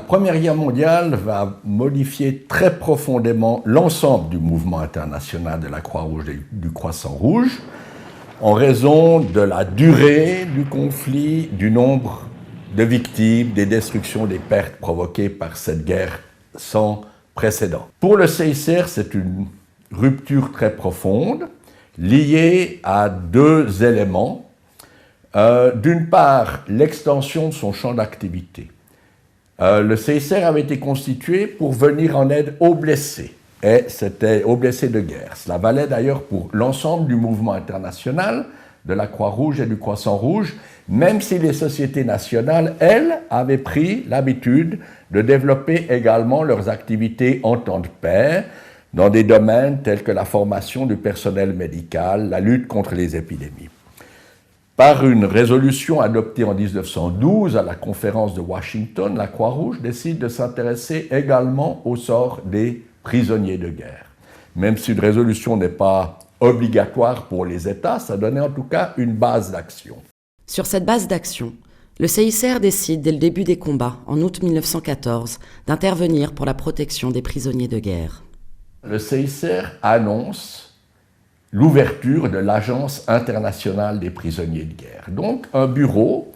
Première Guerre mondiale va modifier très profondément l'ensemble du mouvement international de la Croix-Rouge et du Croissant-Rouge en raison de la durée du conflit, du nombre de victimes, des destructions, des pertes provoquées par cette guerre sans précédent. Pour le CICR, c'est une rupture très profonde liée à deux éléments. D'une part, l'extension de son champ d'activité. Le CICR avait été constitué pour venir en aide aux blessés, et c'était aux blessés de guerre. Cela valait d'ailleurs pour l'ensemble du mouvement international, de la Croix-Rouge et du Croissant-Rouge, même si les sociétés nationales, elles, avaient pris l'habitude de développer également leurs activités en temps de paix, dans des domaines tels que la formation du personnel médical, la lutte contre les épidémies. Par une résolution adoptée en 1912 à la conférence de Washington, la Croix-Rouge décide de s'intéresser également au sort des prisonniers de guerre. Même si une résolution n'est pas obligatoire pour les États, ça donnait en tout cas une base d'action. Sur cette base d'action, le CICR décide dès le début des combats, en août 1914, d'intervenir pour la protection des prisonniers de guerre. Le CICR annonce l'ouverture de l'Agence internationale des prisonniers de guerre. Donc un bureau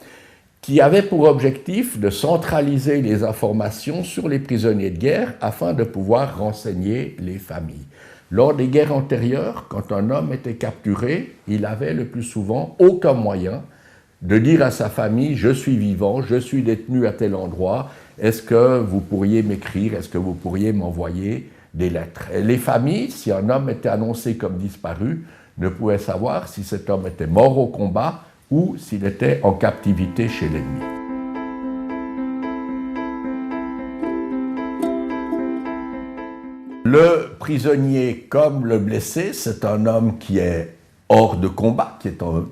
qui avait pour objectif de centraliser les informations sur les prisonniers de guerre afin de pouvoir renseigner les familles. Lors des guerres antérieures, quand un homme était capturé, il avait le plus souvent aucun moyen de dire à sa famille « je suis vivant, je suis détenu à tel endroit, est-ce que vous pourriez m'écrire, est-ce que vous pourriez m'envoyer ?» des lettres. Et les familles, si un homme était annoncé comme disparu, ne pouvaient savoir si cet homme était mort au combat ou s'il était en captivité chez l'ennemi. Le prisonnier comme le blessé, c'est un homme qui est hors de combat,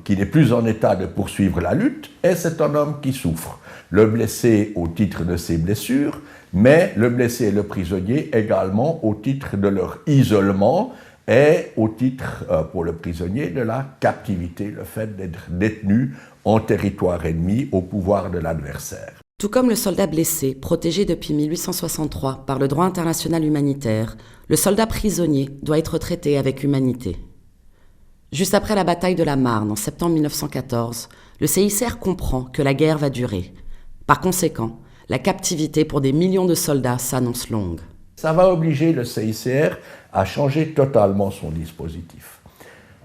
qui n'est plus en état de poursuivre la lutte, et c'est un homme qui souffre. Le blessé au titre de ses blessures, mais le blessé et le prisonnier également au titre de leur isolement et au titre, pour le prisonnier, de la captivité, le fait d'être détenu en territoire ennemi au pouvoir de l'adversaire. Tout comme le soldat blessé, protégé depuis 1863 par le droit international humanitaire, le soldat prisonnier doit être traité avec humanité. Juste après la bataille de la Marne en septembre 1914, le CICR comprend que la guerre va durer. Par conséquent, la captivité pour des millions de soldats s'annonce longue. Ça va obliger le CICR à changer totalement son dispositif.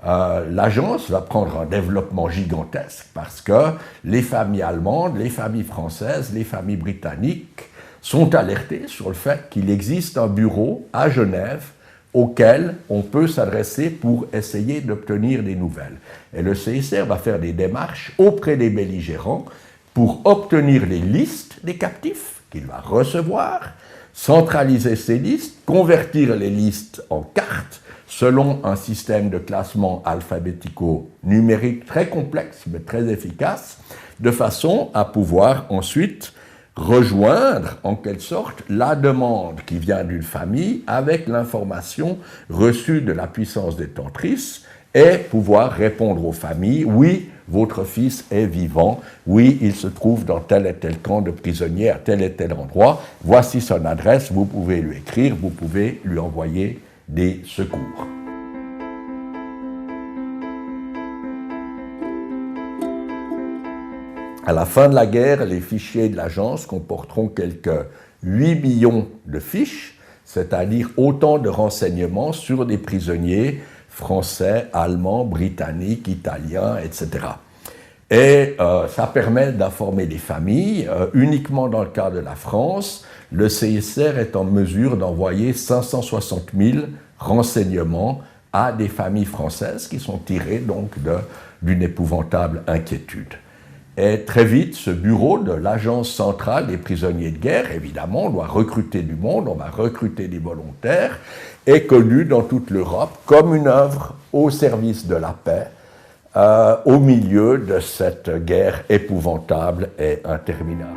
L'agence va prendre un développement gigantesque parce que les familles allemandes, les familles françaises, les familles britanniques sont alertées sur le fait qu'il existe un bureau à Genève auquel on peut s'adresser pour essayer d'obtenir des nouvelles. Et le CICR va faire des démarches auprès des belligérants pour obtenir les listes des captifs qu'il va recevoir, centraliser ces listes, convertir les listes en cartes selon un système de classement alphabético-numérique très complexe mais très efficace, de façon à pouvoir ensuite rejoindre en quelque sorte la demande qui vient d'une famille avec l'information reçue de la puissance détentrice et pouvoir répondre aux familles, oui, votre fils est vivant, oui, il se trouve dans tel et tel camp de prisonniers à tel et tel endroit, voici son adresse, vous pouvez lui écrire, vous pouvez lui envoyer des secours. À la fin de la guerre, les fichiers de l'agence comporteront quelques 8 millions de fiches, c'est-à-dire autant de renseignements sur des prisonniers français, allemands, britanniques, italiens, etc. Et ça permet d'informer les familles. Uniquement dans le cas de la France, le CICR est en mesure d'envoyer 560 000 renseignements à des familles françaises qui sont tirés donc d'une épouvantable inquiétude. Et très vite, ce bureau de l'Agence centrale des prisonniers de guerre, évidemment, on doit recruter du monde, on va recruter des volontaires, est connu dans toute l'Europe comme une œuvre au service de la paix, au milieu de cette guerre épouvantable et interminable.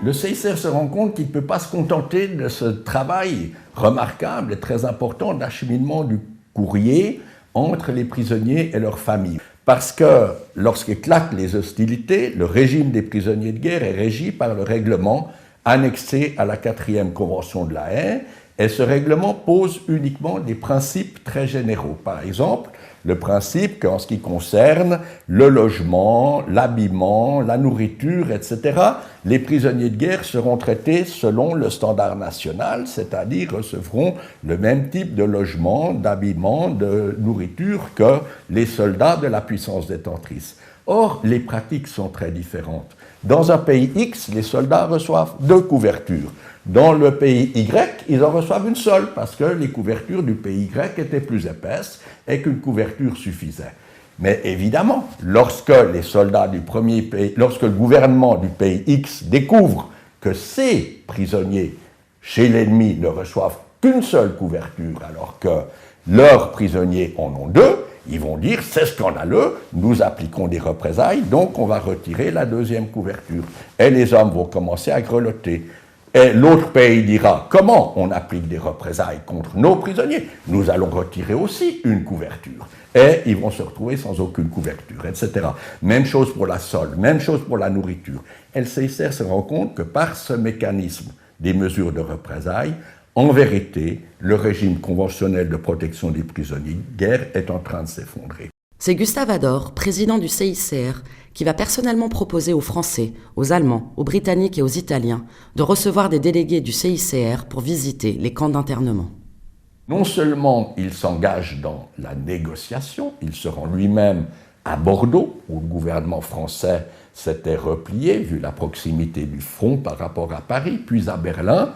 Le CICR se rend compte qu'il ne peut pas se contenter de ce travail remarquable et très important d'acheminement du courrier entre les prisonniers et leurs familles. Parce que lorsqu'éclatent les hostilités, le régime des prisonniers de guerre est régi par le règlement annexé à la 4e Convention de La Haye, et ce règlement pose uniquement des principes très généraux. Par exemple, le principe qu'en ce qui concerne le logement, l'habillement, la nourriture, etc., les prisonniers de guerre seront traités selon le standard national, c'est-à-dire recevront le même type de logement, d'habillement, de nourriture que les soldats de la puissance détentrice. Or, les pratiques sont très différentes. Dans un pays X, les soldats reçoivent 2 couvertures. Dans le pays Y, ils en reçoivent une seule, parce que les couvertures du pays Y étaient plus épaisses et qu'une couverture suffisait. Mais évidemment, lorsque les soldats du premier pays, lorsque le gouvernement du pays X découvre que ces prisonniers chez l'ennemi ne reçoivent qu'une seule couverture, alors que leurs prisonniers en ont 2, ils vont dire « c'est scandaleux, nous appliquons des représailles, donc on va retirer la 2e couverture ». Et les hommes vont commencer à grelotter. Et l'autre pays dira « comment on applique des représailles contre nos prisonniers? Nous allons retirer aussi une couverture ». Et ils vont se retrouver sans aucune couverture, etc. Même chose pour la solde, même chose pour la nourriture. Et le CICR se rend compte que par ce mécanisme des mesures de représailles, en vérité, le régime conventionnel de protection des prisonniers de guerre est en train de s'effondrer. C'est Gustave Ador, président du CICR, qui va personnellement proposer aux Français, aux Allemands, aux Britanniques et aux Italiens de recevoir des délégués du CICR pour visiter les camps d'internement. Non seulement il s'engage dans la négociation, il se rend lui-même à Bordeaux, où le gouvernement français s'était replié, vu la proximité du front par rapport à Paris, puis à Berlin,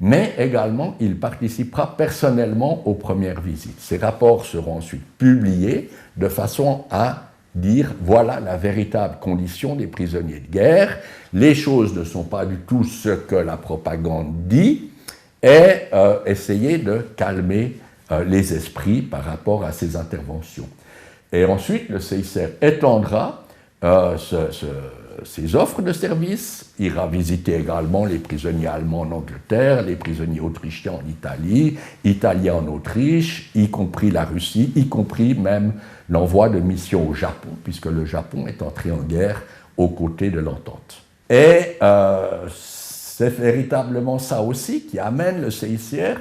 mais également il participera personnellement aux premières visites. Ces rapports seront ensuite publiés de façon à dire voilà la véritable condition des prisonniers de guerre, les choses ne sont pas du tout ce que la propagande dit, et essayer de calmer les esprits par rapport à ces interventions. Et ensuite, le CICR étendra ses offres de services, ira visiter également les prisonniers allemands en Angleterre, les prisonniers autrichiens en Italie, italiens en Autriche, y compris la Russie, y compris même l'envoi de missions au Japon, puisque le Japon est entré en guerre aux côtés de l'Entente. Et c'est véritablement ça aussi qui amène le CICR,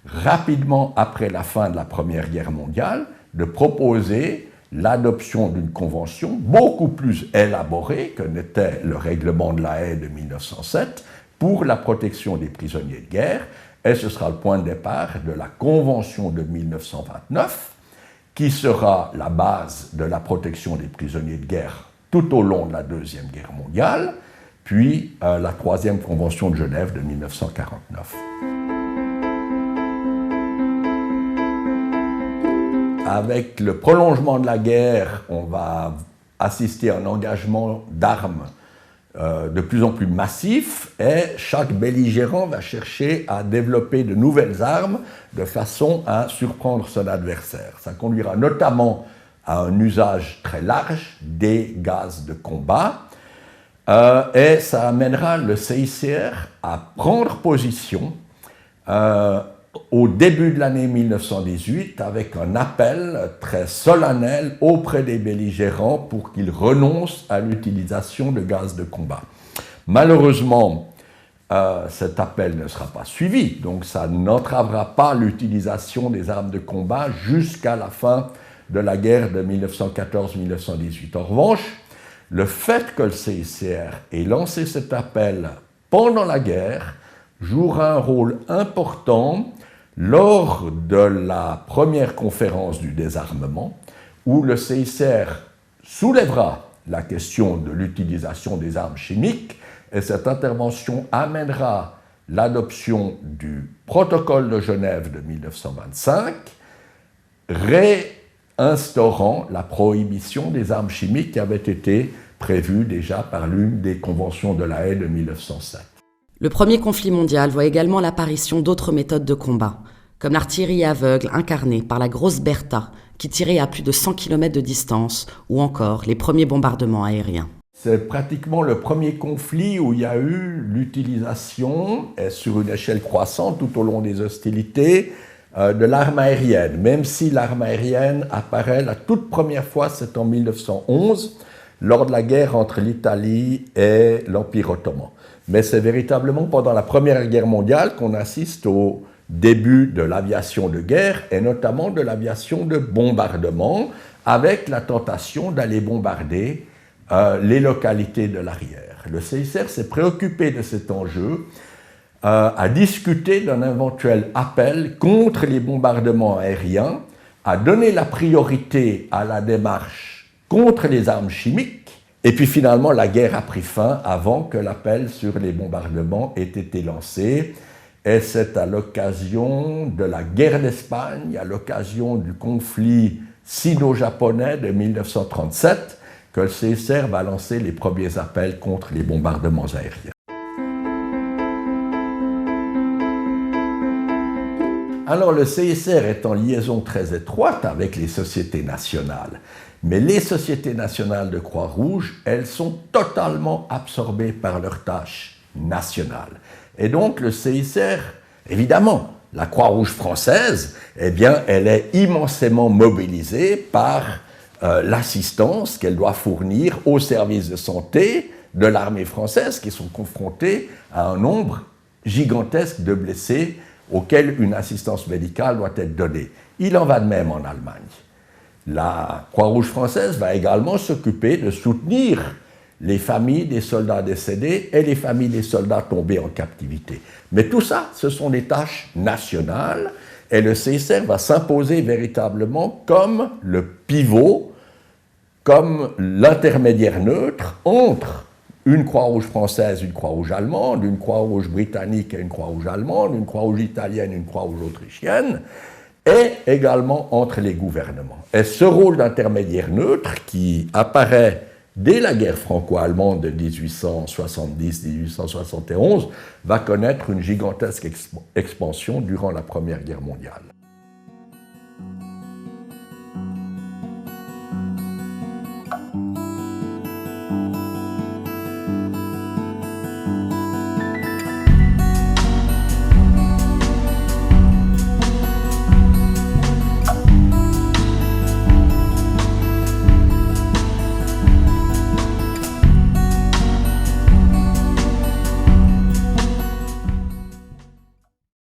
rapidement après la fin de la Première Guerre mondiale, de proposer l'adoption d'une convention beaucoup plus élaborée que n'était le règlement de La Haye de 1907 pour la protection des prisonniers de guerre, et ce sera le point de départ de la Convention de 1929, qui sera la base de la protection des prisonniers de guerre tout au long de la Deuxième Guerre mondiale, puis la Troisième Convention de Genève de 1949. Avec le prolongement de la guerre, on va assister à un engagement d'armes de plus en plus massif, et chaque belligérant va chercher à développer de nouvelles armes de façon à surprendre son adversaire. Ça conduira notamment à un usage très large des gaz de combat, et ça amènera le CICR à prendre position au début de l'année 1918 avec un appel très solennel auprès des belligérants pour qu'ils renoncent à l'utilisation de gaz de combat. Malheureusement, cet appel ne sera pas suivi, donc ça n'entravera pas l'utilisation des armes de combat jusqu'à la fin de la guerre de 1914-1918. En revanche, le fait que le CICR ait lancé cet appel pendant la guerre jouera un rôle important lors de la première conférence du désarmement, où le CICR soulèvera la question de l'utilisation des armes chimiques, et cette intervention amènera l'adoption du protocole de Genève de 1925, réinstaurant la prohibition des armes chimiques qui avait été prévue déjà par l'une des conventions de La Haye de 1907. Le premier conflit mondial voit également l'apparition d'autres méthodes de combat, comme l'artillerie aveugle incarnée par la grosse Bertha, qui tirait à plus de 100 km de distance, ou encore les premiers bombardements aériens. C'est pratiquement le premier conflit où il y a eu l'utilisation, et sur une échelle croissante tout au long des hostilités, de l'arme aérienne, même si l'arme aérienne apparaît la toute première fois, c'est en 1911, lors de la guerre entre l'Italie et l'Empire ottoman. Mais c'est véritablement pendant la Première Guerre mondiale qu'on assiste au début de l'aviation de guerre, et notamment de l'aviation de bombardement, avec la tentation d'aller bombarder les localités de l'arrière. Le CICR s'est préoccupé de cet enjeu, a discuté d'un éventuel appel contre les bombardements aériens, a donné la priorité à la démarche contre les armes chimiques, et puis finalement la guerre a pris fin avant que l'appel sur les bombardements ait été lancé, et c'est à l'occasion de la guerre d'Espagne, à l'occasion du conflit sino-japonais de 1937, que le CICR va lancer les premiers appels contre les bombardements aériens. Alors le CICR est en liaison très étroite avec les sociétés nationales, mais les sociétés nationales de Croix-Rouge, elles sont totalement absorbées par leurs tâches nationales. Et donc le CICR, évidemment, la Croix-Rouge française, eh bien, elle est immensément mobilisée par l'assistance qu'elle doit fournir aux services de santé de l'armée française qui sont confrontés à un nombre gigantesque de blessés auxquels une assistance médicale doit être donnée. Il en va de même en Allemagne. La Croix-Rouge française va également s'occuper de soutenir les familles des soldats décédés et les familles des soldats tombés en captivité. Mais tout ça, ce sont des tâches nationales, et le CICR va s'imposer véritablement comme le pivot, comme l'intermédiaire neutre entre une Croix-Rouge française, une Croix-Rouge allemande, une Croix-Rouge britannique et une Croix-Rouge allemande, une Croix-Rouge italienne et une Croix-Rouge autrichienne, et également entre les gouvernements. Et ce rôle d'intermédiaire neutre qui apparaît dès la guerre franco-allemande de 1870-1871 va connaître une gigantesque expansion durant la Première Guerre mondiale.